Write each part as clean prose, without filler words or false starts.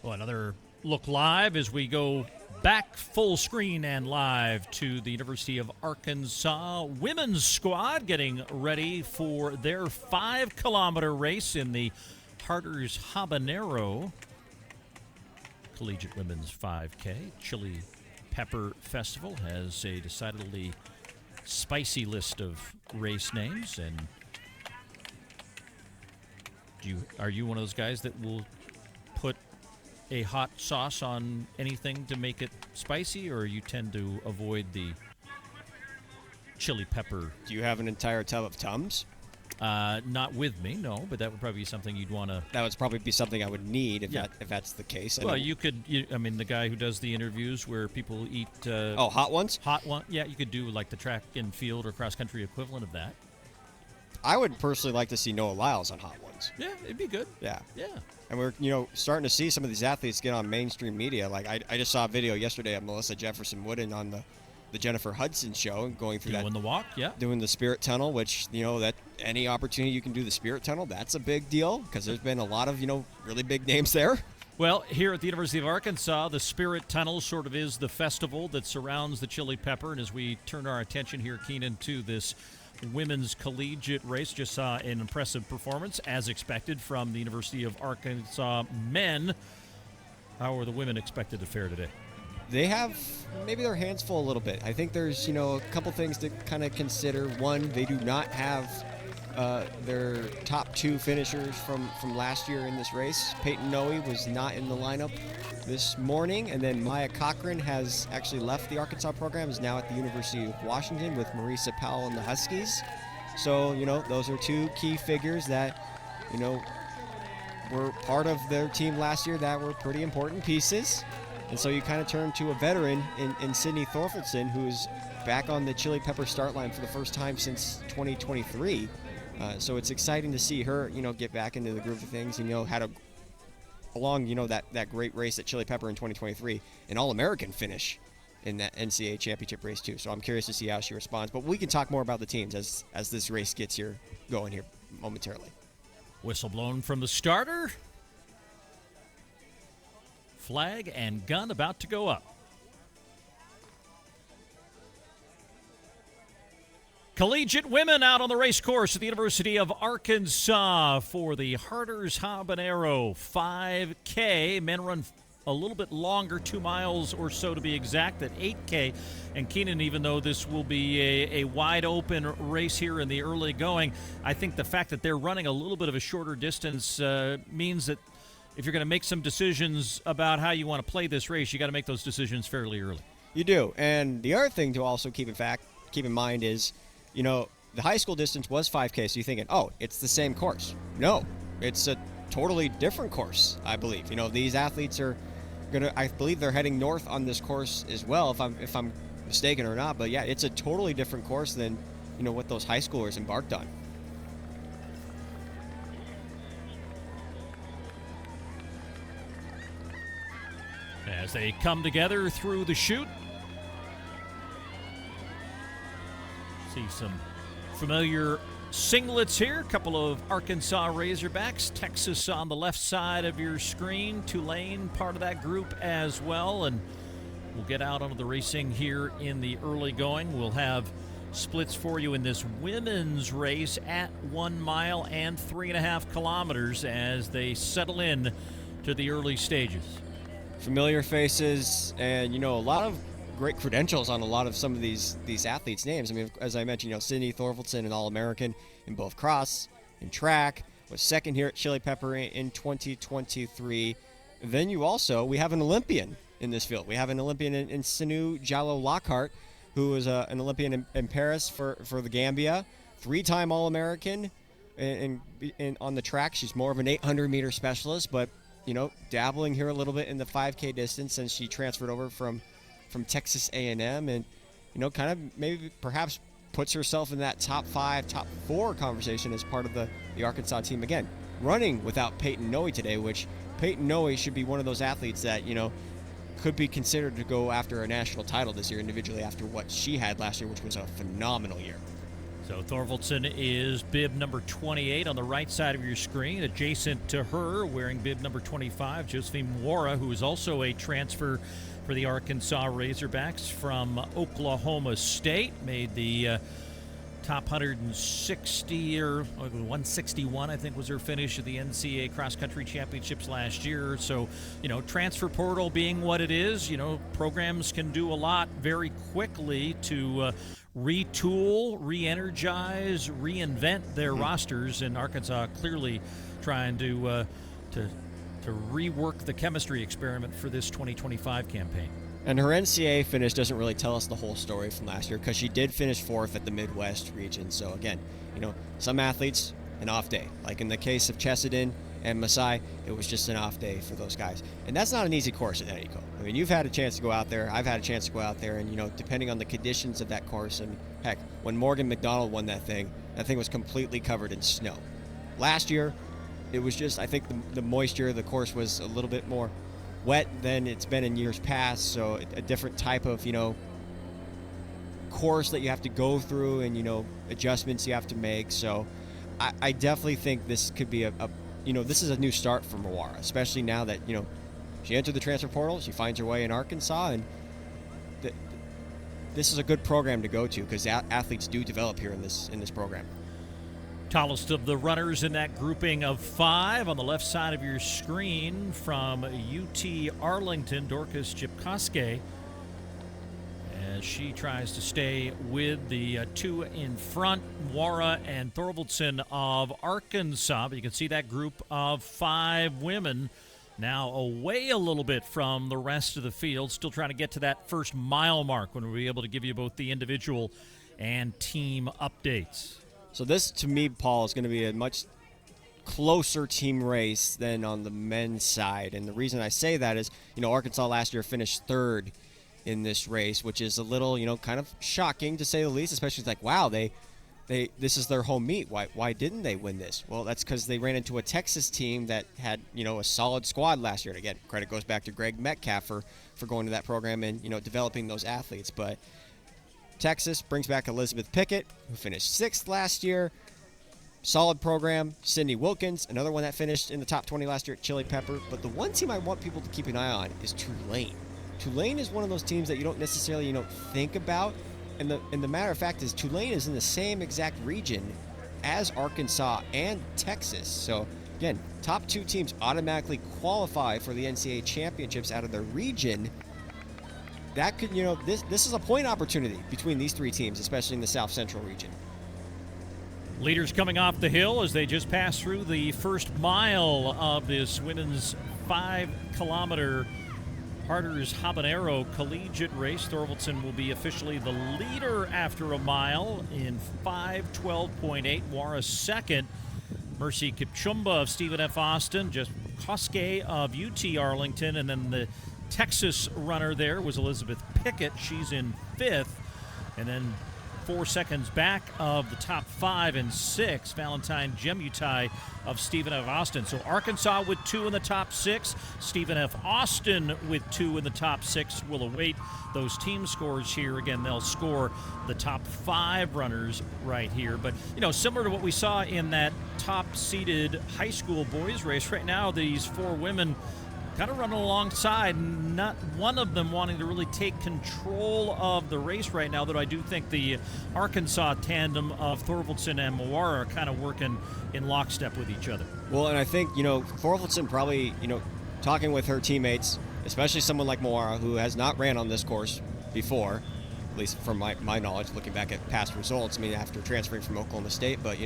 Well, another look live as we go back full screen and live to the University of Arkansas women's squad getting ready for their 5-kilometer race in the Harter's Habanero Collegiate Women's 5K. Chili Pepper Festival has a decidedly spicy list of race names. And are you one of those guys that will put a hot sauce on anything to make it spicy, or you tend to avoid the chili pepper? Do you have an entire tub of Tums? Not with me, no, but that would probably be something you'd want to... That would probably be something I would need if that's the case. Well, you could, the guy who does the interviews where people eat... hot ones? Hot one, yeah, you could do like the track and field or cross-country equivalent of that. I would personally like to see Noah Lyles on hot ones. Yeah, it'd be good. Yeah. Yeah. And we're, starting to see some of these athletes get on mainstream media. Like, I just saw a video yesterday of Melissa Jefferson Wooden on the Jennifer Hudson show, going through doing the walk, yeah. Doing the Spirit Tunnel, which, that any opportunity you can do the Spirit Tunnel, that's a big deal because there's been a lot of, really big names there. Well, here at the University of Arkansas, the Spirit Tunnel sort of is the festival that surrounds the Chili Pepper. And as we turn our attention here, Keenan, to this women's collegiate race, just saw an impressive performance, as expected, from the University of Arkansas men. How are the women expected to fare today? They have maybe their hands full a little bit. I think there's, a couple things to kind of consider. One, they do not have their top two finishers from last year in this race. Peyton Noe was not in the lineup this morning, and then Maya Cochran has actually left the Arkansas program, is now at the University of Washington with Marisa Powell and the Huskies. So, those are two key figures that, were part of their team last year that were pretty important pieces. And so you kind of turn to a veteran in Sydney Thorfildson, who's back on the Chili Pepper start line for the first time since 2023. So it's exciting to see her, get back into the groove of things. Had that great race at Chili Pepper in 2023, an All-American finish in that NCAA championship race too. So I'm curious to see how she responds. But we can talk more about the teams as this race gets going here momentarily. Whistle blown from the starter. Flag and gun about to go up. Collegiate women out on the race course at the University of Arkansas for the Harter's Habanero 5K. Men run a little bit longer, 2 miles or so to be exact, at 8K. And Keenan, even though this will be a wide open race here in the early going, I think the fact that they're running a little bit of a shorter distance means that if you're going to make some decisions about how you want to play this race, you got to make those decisions fairly early. You do. And the other thing to also keep in mind is, the high school distance was 5K, so you're thinking, oh, it's the same course. No, it's a totally different course, I believe. These athletes are I believe they're heading north on this course as well, if I'm mistaken or not. But yeah, it's a totally different course than, what those high schoolers embarked on. As they come together through the chute, see some familiar singlets here. A couple of Arkansas Razorbacks. Texas on the left side of your screen. Tulane part of that group as well. And we'll get out onto the racing here in the early going. We'll have splits for you in this women's race at 1 mile and 3.5 kilometers as they settle in to the early stages. Familiar faces and, a lot of great credentials on a lot of some of these athletes' names. I mean, as I mentioned, Sydney Thorfildson, an All-American in both cross and track, was second here at Chili Pepper in 2023. Then we have an Olympian in this field. We have an Olympian in Sinu Jallo Lockhart, who was an Olympian in Paris for the Gambia, 3-time All-American and on the track. She's more of an 800-meter specialist, but, dabbling here a little bit in the 5K distance since she transferred over from Texas A&M and, kind of maybe perhaps puts herself in that top 5, top 4 conversation as part of the Arkansas team. Again, running without Peyton Noe today, which Peyton Noe should be one of those athletes that, could be considered to go after a national title this year individually after what she had last year, which was a phenomenal year. So Thorvaldsen is bib number 28 on the right side of your screen. Adjacent to her, wearing bib number 25, Josephine Mwara, who is also a transfer for the Arkansas Razorbacks from Oklahoma State. Made the top 160 or 161, I think, was her finish at the NCAA Cross Country Championships last year. So, transfer portal being what it is, programs can do a lot very quickly to retool, re-energize, reinvent their rosters, and Arkansas clearly trying to rework the chemistry experiment for this 2025 campaign. And her NCAA finish doesn't really tell us the whole story from last year because she did finish 4th at the Midwest region. So again, some athletes, an off day. Like in the case of Chesedin and Masai, it was just an off day for those guys. And that's not an easy course at Eddie. I mean, you've had a chance to go out there. I've had a chance to go out there. And, depending on the conditions of that course, and heck, when Morgan McDonald won that thing was completely covered in snow. Last year, it was just, I think the moisture of the course was a little bit more wet than it's been in years past, so a different type of course that you have to go through, and adjustments you have to make. So I definitely think this could be this is a new start for Mwara, especially now that she entered the transfer portal, she finds her way in Arkansas, and this is a good program to go to because athletes do develop here in this program. Tallest of the runners in that grouping of 5 on the left side of your screen from UT Arlington, Dorcas Chipkoske, as she tries to stay with the 2 in front, Mwara and Thorvaldsen of Arkansas. But you can see that group of 5 women now away a little bit from the rest of the field, still trying to get to that first mile mark when we'll be able to give you both the individual and team updates. So this, to me, Paul, is going to be a much closer team race than on the men's side. And the reason I say that is, Arkansas last year finished 3rd in this race, which is a little, kind of shocking to say the least, especially like, wow, this is their home meet. Why didn't they win this? Well, that's because they ran into a Texas team that had, a solid squad last year. And again, credit goes back to Greg Metcalf for going to that program and, developing those athletes. But Texas brings back Elizabeth Pickett, who finished 6th last year. Solid program. Sydney Wilkins, another one that finished in the top 20 last year at Chili Pepper. But the one team I want people to keep an eye on is Tulane. Tulane is one of those teams that you don't necessarily, think about. And the matter of fact is Tulane is in the same exact region as Arkansas and Texas. So, again, top 2 teams automatically qualify for the NCAA championships out of their region. That could, this is a point opportunity between these 3 teams, especially in the South Central region. Leaders coming off the hill as they just pass through the first mile of this women's 5-kilometer Harter's Habanero collegiate race. Thorvaldsen will be officially the leader after a mile in 5:12.8. Mwara second. Mercy Kipchumba of Stephen F. Austin, just Koske of UT Arlington, and then the Texas runner there was Elizabeth Pickett. She's in 5th. And then 4 seconds back of the top 5 and 6, Valentine Gemutai of Stephen F. Austin. So Arkansas with 2 in the top 6. Stephen F. Austin with 2 in the top 6. We'll await those team scores here. Again, they'll score the top 5 runners right here. But, similar to what we saw in that top-seeded high school boys race, right now these 4 women kind of running alongside, not one of them wanting to really take control of the race right now, though I do think the Arkansas tandem of Thorvaldsen and Mwara are kind of working in lockstep with each other. Well, and I think, Thorvaldsen probably, talking with her teammates, especially someone like Mwara, who has not ran on this course before, at least from my knowledge, looking back at past results, after transferring from Oklahoma State, but,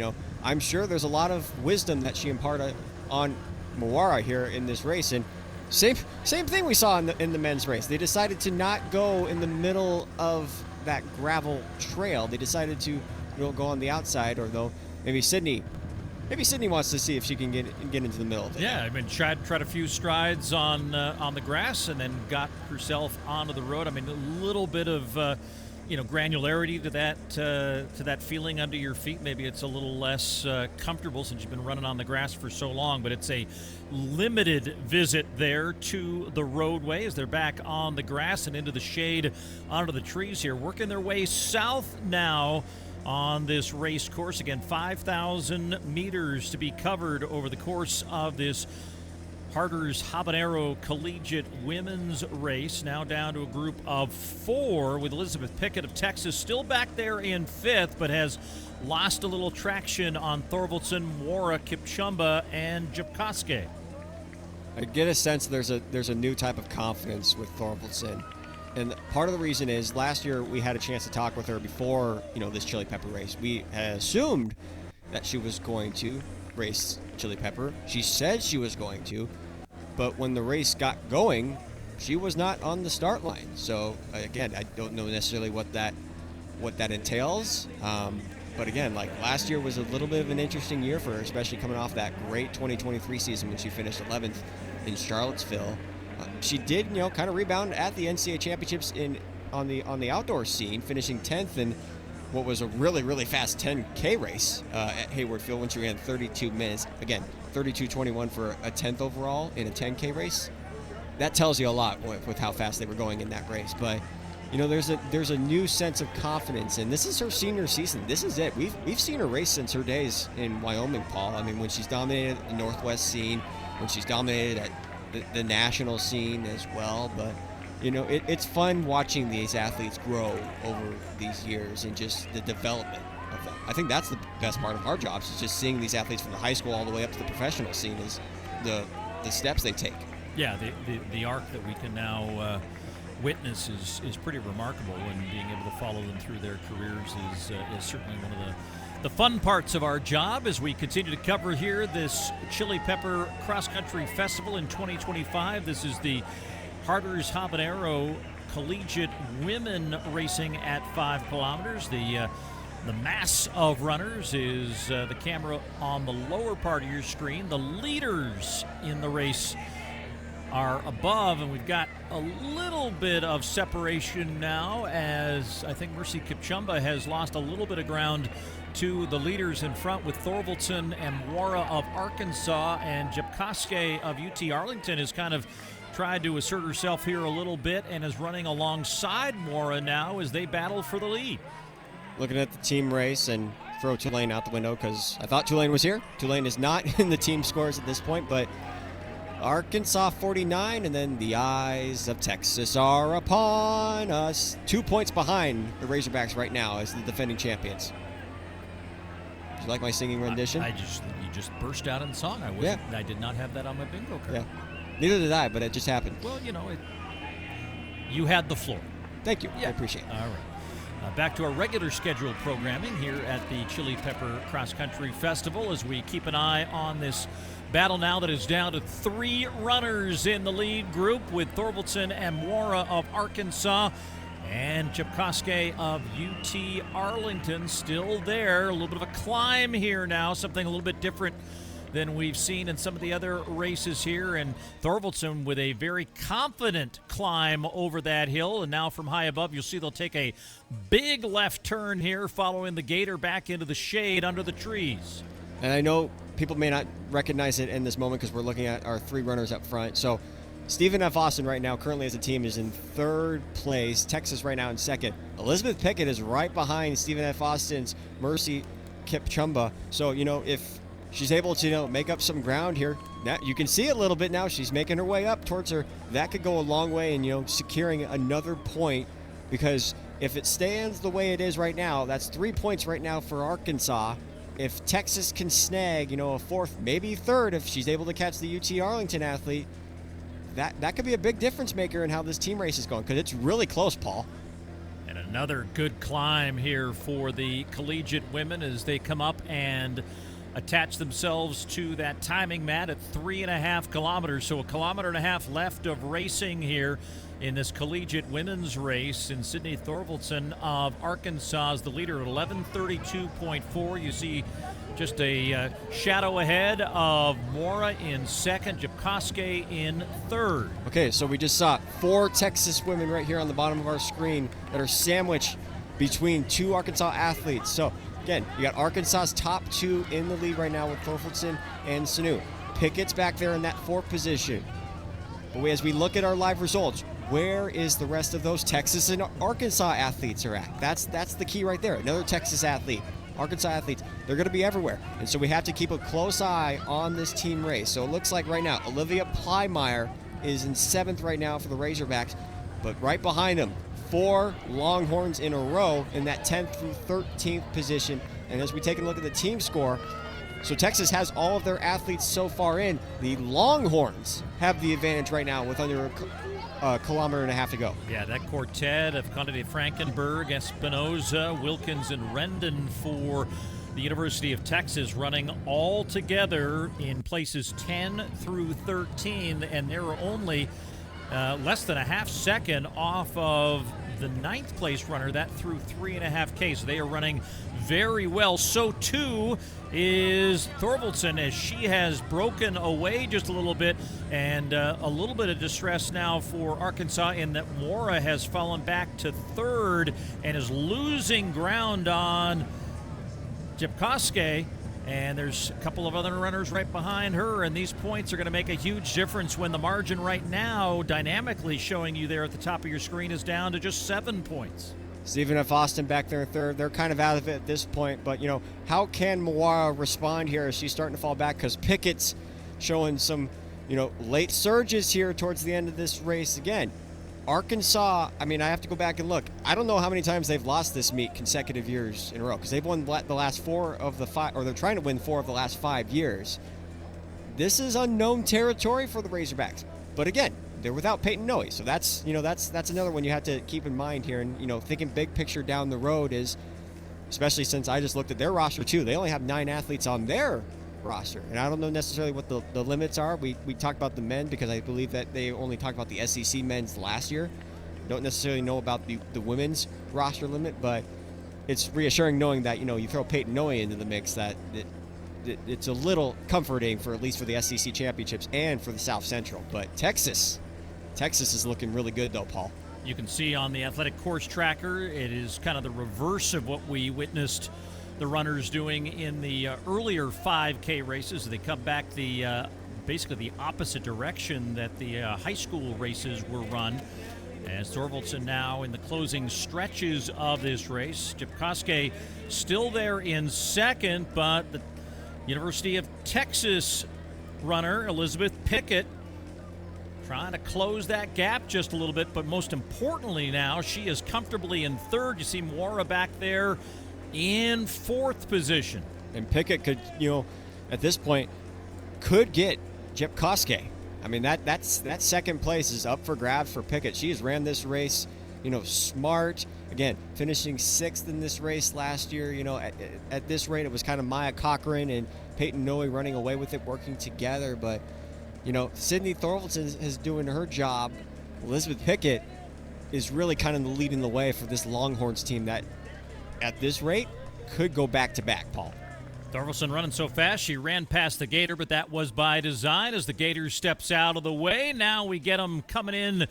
I'm sure there's a lot of wisdom that she imparted on Mwara here in this race, and Same thing we saw in the men's race. They decided to not go in the middle of that gravel trail. They decided to go on the outside, or though maybe Sydney wants to see if she can get into the middle of it. Yeah, tried a few strides on the grass and then got herself onto the road. A little bit of granularity to that feeling under your feet. Maybe it's a little less comfortable since you've been running on the grass for so long, but it's a limited visit there to the roadway as they're back on the grass and into the shade, onto the trees here, working their way south now on this race course. Again, 5,000 meters to be covered over the course of this Harter's Habanero Collegiate Women's Race. Now down to a group of 4 with Elizabeth Pickett of Texas still back there in 5th, but has lost a little traction on Thorvaldsen, Wara, Kipchumba, and Jepkoske. I get a sense there's a new type of confidence with Thorvaldsen. And part of the reason is last year we had a chance to talk with her before, this Chili Pepper race. We had assumed that she was going to race Chili Pepper. She said she was going to, but when the race got going, she was not on the start line. So again, I don't know necessarily what that entails. But again, like last year was a little bit of an interesting year for her, especially coming off that great 2023 season when she finished 11th in Charlottesville. She did, kind of rebound at the NCAA championships on the outdoor scene, finishing 10th in what was a really, really fast 10K race at Hayward Field when she ran 32 minutes. Again, 32:21 for a 10th overall in a 10K race. That tells you a lot with how fast they were going in that race. But there's a new sense of confidence, and this is her senior season. This is it. We've seen her race since her days in Wyoming, Paul. I mean, when she's dominated the Northwest scene, when she's dominated at the national scene as well. But it's fun watching these athletes grow over these years and just the development of them. I think that's the best part of our jobs, is just seeing these athletes from the high school all the way up to the professional scene, is the steps they take. Yeah, the arc that we can now witness is pretty remarkable, and being able to follow them through their careers is certainly one of the fun parts of our job as we continue to cover here this Chili Pepper Cross Country Festival in 2025. This is the Harter's Habanero Collegiate Women Racing at 5 kilometers. The mass of runners is the camera on the lower part of your screen. The leaders in the race are above, and we've got a little bit of separation now, as I think Mercy Kipchumba has lost a little bit of ground to the leaders in front, with Thorvaldsen and Wara of Arkansas, and Jepkoske of UT Arlington has kind of tried to assert herself here a little bit and is running alongside Wara now as they battle for the lead. Looking at the team race, and throw Tulane out the window because I thought Tulane was here. Tulane is not in the team scores at this point, but Arkansas 49, and then the eyes of Texas are upon us. 2 points behind the Razorbacks right now as the defending champions. Did you like my singing rendition? You just burst out in song. I did not have that on my bingo card. Yeah, neither did I, but it just happened. Well, you had the floor. Thank you. Yeah. I appreciate it. All right. Back to our regular scheduled programming here at the Chili Pepper Cross Country Festival as we keep an eye on this battle now that is down to 3 runners in the lead group, with Thorvaldsen and Wara of Arkansas and Jepkoske of UT Arlington still there. A little bit of a climb here now, something a little bit different than we've seen in some of the other races here. And Thorvaldsen with a very confident climb over that hill. And now from high above, you'll see they'll take a big left turn here, following the gator back into the shade under the trees. And I know people may not recognize it in this moment because we're looking at our 3 runners up front. So Stephen F. Austin right now, currently as a team, is in 3rd place. Texas right now in 2nd. Elizabeth Pickett is right behind Stephen F. Austin's Mercy Kipchumba. So, if she's able to make up some ground here, now you can see a little bit now. She's making her way up towards her. That could go a long way in, securing another point, because if it stands the way it is right now, that's 3 points right now for Arkansas. If Texas can snag, a 4th, maybe 3rd, if she's able to catch the UT Arlington athlete, that could be a big difference maker in how this team race is going, because it's really close, Paul. And another good climb here for the collegiate women as they come up and attach themselves to that timing mat at 3.5 kilometers. So 1.5 kilometers left of racing here in this collegiate women's race. And Sydney Thorvaldsen of Arkansas is the leader at 11:32.4. You see just a shadow ahead of Wara in 2nd, Jepkoske in 3rd. Okay, so we just saw 4 Texas women right here on the bottom of our screen that are sandwiched between 2 Arkansas athletes. So again, you got Arkansas's top 2 in the lead right now with Thorvaldsen and Sanu. Pickett's back there in that 4th position. But as we look at our live results, where is the rest of those Texas and Arkansas athletes are at? That's the key right there. Another Texas athlete, Arkansas athletes, they're going to be everywhere. And so we have to keep a close eye on this team race. So it looks like right now, Olivia Plymeyer is in 7th right now for the Razorbacks. But right behind them, 4 Longhorns in a row in that 10th through 13th position. And as we take a look at the team score, so Texas has all of their athletes so far in. The Longhorns have the advantage right now with under a kilometer and a half to go. Yeah, that quartet of Conde Frankenberg, Espinoza, Wilkins, and Rendon for the University of Texas running all together in places 10 through 13, and they're only less than a half second off of the 9th place runner that threw 3.5K. So they are running very well. So too is Thorvaldsen, as she has broken away just a little bit, and a little bit of distress now for Arkansas in that Mora has fallen back to 3rd and is losing ground on Jepkoske. And there's a couple of other runners right behind her, and these points are going to make a huge difference when the margin right now, dynamically showing you there at the top of your screen, is down to just 7 points. Stephen F. Austin back there in 3rd. They're kind of out of it at this point, but, how can Mawara respond here as she's starting to fall back? Because Pickett's showing some, late surges here towards the end of this race again. Arkansas, I have to go back and look. I don't know how many times they've lost this meet consecutive years in a row, because they've won the last 4 of the 5, or they're trying to win 4 of the last 5 years. This is unknown territory for the Razorbacks. But again, they're without Peyton Noe, so that's another one you have to keep in mind here. And thinking big picture down the road is, especially since I just looked at their roster too. They only have 9 athletes on their roster, and I don't know necessarily what the limits are. We talked about the men because I believe that they only talked about the SEC men's last year. Don't necessarily know about the women's roster limit, but it's reassuring knowing that you throw Peyton Noe into the mix, that it's a little comforting for at least for the SEC championships and for the South Central. But Texas is looking really good though, Paul. You can see on the athletic course tracker, it is kind of the reverse of what we witnessed the runners doing in the earlier 5K races. They come back the basically the opposite direction that the high school races were run. As Thorvaldsen now in the closing stretches of this race. Jepkoske still there in 2nd, but the University of Texas runner Elizabeth Pickett trying to close that gap just a little bit, but most importantly now, she is comfortably in 3rd. You see Mora back there in 4th position. And Pickett could, at this point, could get Jepkoske. That 2nd place is up for grabs for Pickett. She has ran this race, smart. Again, finishing 6th in this race last year. At this rate, it was kind of Maya Cochran and Peyton Noe running away with it, working together. But, Sydney Thorvaldsen is doing her job. Elizabeth Pickett is really kind of leading the way for this Longhorns team that, at this rate, could go back-to-back, Paul. Thorvaldsen running so fast, she ran past the Gator, but that was by design as the Gator steps out of the way. Now we get them coming in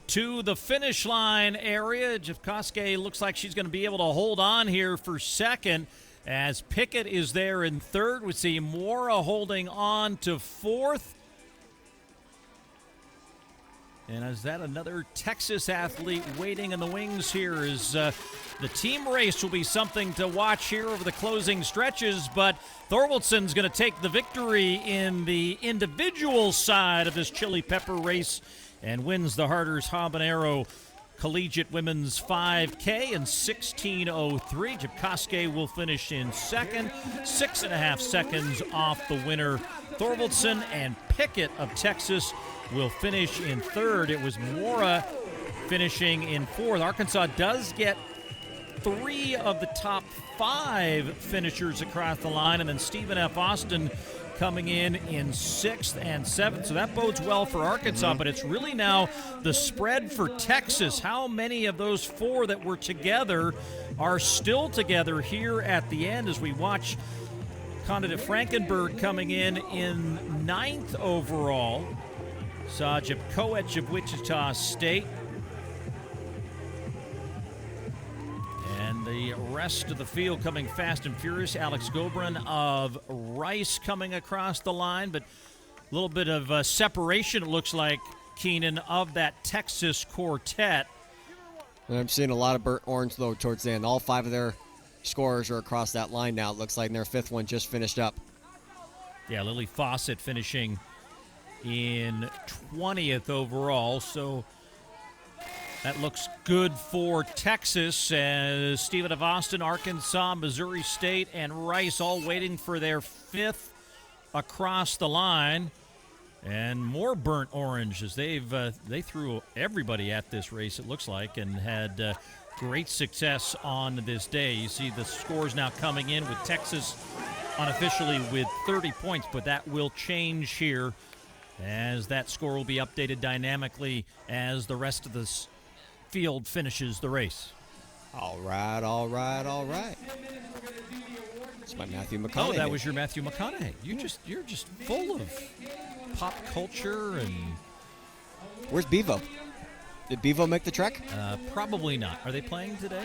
to the finish line area. Jepkoske looks like she's going to be able to hold on here for 2nd as Pickett is there in 3rd. We see Mora holding on to 4th. And is that another Texas athlete waiting in the wings here? Is the team race will be something to watch here over the closing stretches, but Thorvaldsen's going to take the victory in the individual side of this chili pepper race and wins the Harter's Habanero Collegiate Women's 5K in 16:03. Jepkoske will finish in 2nd, 6.5 seconds off the winner. Thorvaldsen and Pickett of Texas will finish in 3rd. It was Mora finishing in 4th. Arkansas does get 3 of the top 5 finishers across the line, and then Stephen F. Austin coming in 6th and 7th. So that bodes well for Arkansas, but it's really now the spread for Texas. How many of those 4 that were together are still together here at the end as we watch Conde Frankenberg coming in 9th overall. Sajib Koech of Wichita State. And the rest of the field coming fast and furious. Alex Gobrin of Rice coming across the line, but a little bit of separation, it looks like, Keenan, of that Texas quartet. And I'm seeing a lot of burnt orange, though, towards the end. All 5 of their scorers are across that line now, it looks like, and their 5th one just finished up. Yeah, Lily Fawcett finishing in 20th overall, so that looks good for Texas, as Stephen of Austin, Arkansas, Missouri State, and Rice all waiting for their 5th across the line. And more burnt orange, as they threw everybody at this race, it looks like, and had great success on this day. You see the scores now coming in with Texas unofficially with 30 points, but that will change here, as that score will be updated dynamically as the rest of the field finishes the race. All right. It's my Matthew McConaughey. Oh, that was your Matthew McConaughey. You're just full of pop culture. And where's Bevo? Did Bevo make the trek? Probably not. Are they playing today?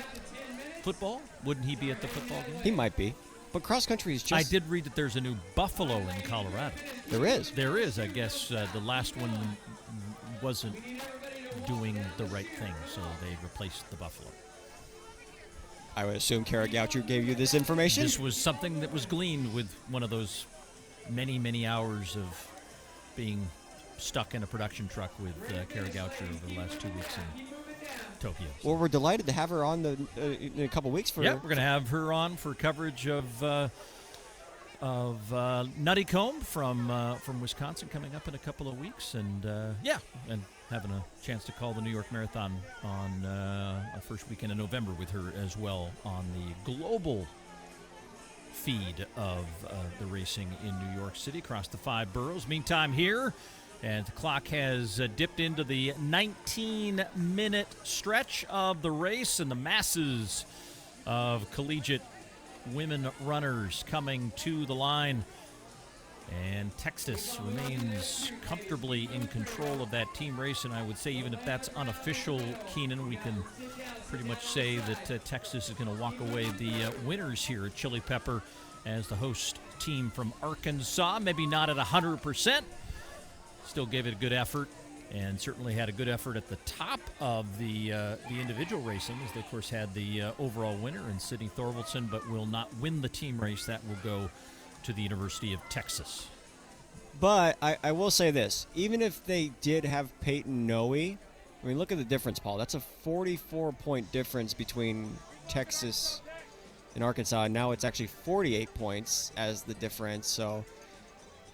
Football? Wouldn't he be at the football game? He might be. But cross country is just... I did read that there's a new Buffalo in Colorado. There is? There is. I guess the last one wasn't doing the right thing, so they replaced the Buffalo. I would assume Kara Goucher gave you this information? This was something that was gleaned with one of those many, many hours of being stuck in a production truck with Kara Goucher over the last 2 weeks in Tokyo. Well, we're delighted to have her on in a couple weeks. Yeah, we're going to have her on for coverage of Nutty Comb from Wisconsin coming up in a couple of weeks, and and having a chance to call the New York Marathon on our first weekend in November with her as well on the global feed of the racing in New York City across the 5 boroughs. Meantime here, and the clock has dipped into the 19-minute stretch of the race, and the masses of collegiate women runners coming to the line. And Texas remains comfortably in control of that team race, and I would say even if that's unofficial, Keenan, we can pretty much say that Texas is going to walk away the winners here at Chili Pepper as the host team from Arkansas. Maybe not at 100%. Still gave it a good effort, and certainly had a good effort at the top of the individual racing, as they, of course, had the overall winner in Sydney Thorvaldson, but will not win the team race. That will go to the University of Texas. But I will say this. Even if they did have Peyton Noe, I mean, look at the difference, Paul. That's a 44-point difference between Texas and Arkansas. Now it's actually 48 points as the difference. So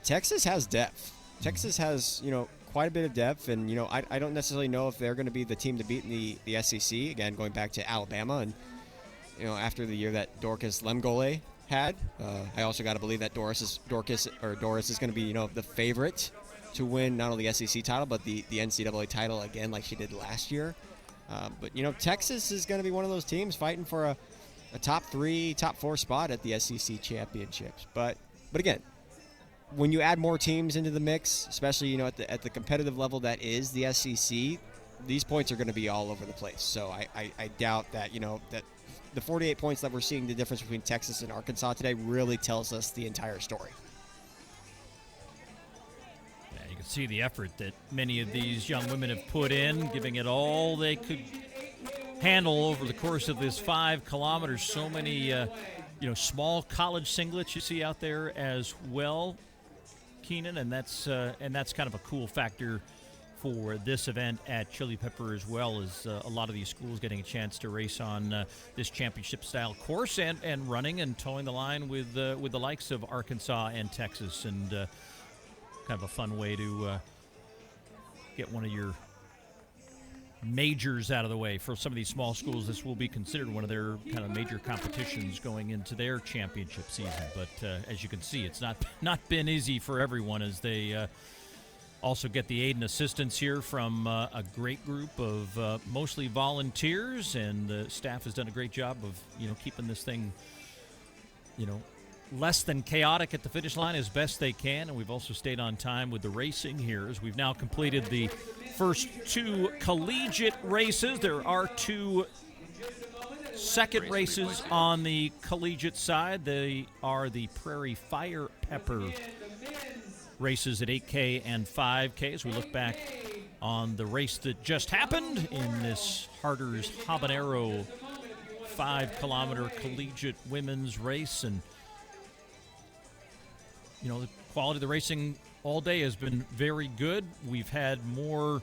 Texas has depth. Texas has, quite a bit of depth, and, I don't necessarily know if they're going to be the team to beat in the SEC. Again, going back to Alabama, and, after the year that Dorcas Lemgole had, I also got to believe that Doris is going to be, the favorite to win not only the SEC title, but the NCAA title again, like she did last year. But, Texas is going to be one of those teams fighting for a top 3, top 4 spot at the SEC championships. But again, when you add more teams into the mix, especially at the competitive level that is the SEC, these points are going to be all over the place. So I doubt that that the 48 points that we're seeing, the difference between Texas and Arkansas today, really tells us the entire story. Yeah, you can see the effort that many of these young women have put in, giving it all they could handle over the course of this 5 kilometers. So many small college singlets you see out there as well, Keenan, and that's kind of a cool factor for this event at Chili Pepper, as well as a lot of these schools getting a chance to race on this championship-style course and running and towing the line with the likes of Arkansas and Texas, and kind of a fun way to get one of your majors out of the way. For some of these small schools, this will be considered one of their kind of major competitions going into their championship season. But as you can see, it's not been easy for everyone, as they also get the aid and assistance here from a great group of mostly volunteers, and the staff has done a great job of keeping this thing less than chaotic at the finish line as best they can. And we've also stayed on time with the racing here, as we've now completed the first 2 collegiate races. There are 2 second races on the collegiate side. They are the Prairie Fire Pepper races at 8K and 5K. As we look back on the race that just happened in this Harter's Habanero 5-kilometer collegiate women's race. And, you know, the quality of the racing all day has been very good. We've had more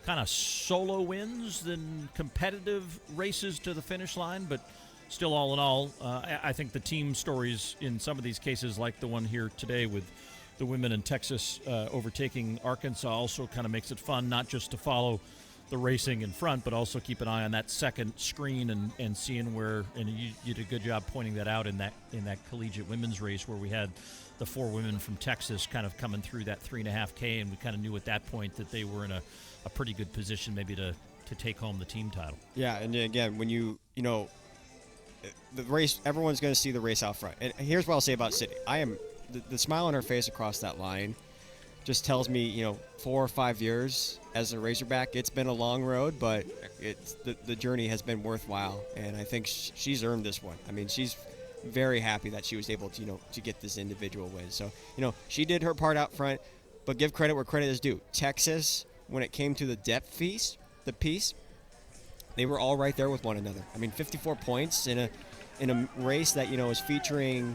kind of solo wins than competitive races to the finish line, but still, all in all, I think the team stories in some of these cases, like the one here today with the women in Texas overtaking Arkansas, also kind of makes it fun, not just to follow the racing in front, but also keep an eye on that second screen and seeing where, and you did a good job pointing that out in that collegiate women's race where we had the 4 women from Texas kind of coming through that 3.5K, and we kind of knew at that point that they were in a pretty good position maybe to take home the team title. Yeah, and again, when you know, the race, everyone's going to see the race out front. And here's what I'll say about Sydney. The smile on her face across that line just tells me, you know, 4 or 5 years as a Razorback, it's been a long road, but the journey has been worthwhile, and I think she's earned this one. I mean, she's very happy that she was able to, you know, to get this individual win. So, you know, she did her part out front, but give credit where credit is due. Texas, when it came to the depth piece, they were all right there with one another. I mean, 54 points in a race that, you know, is featuring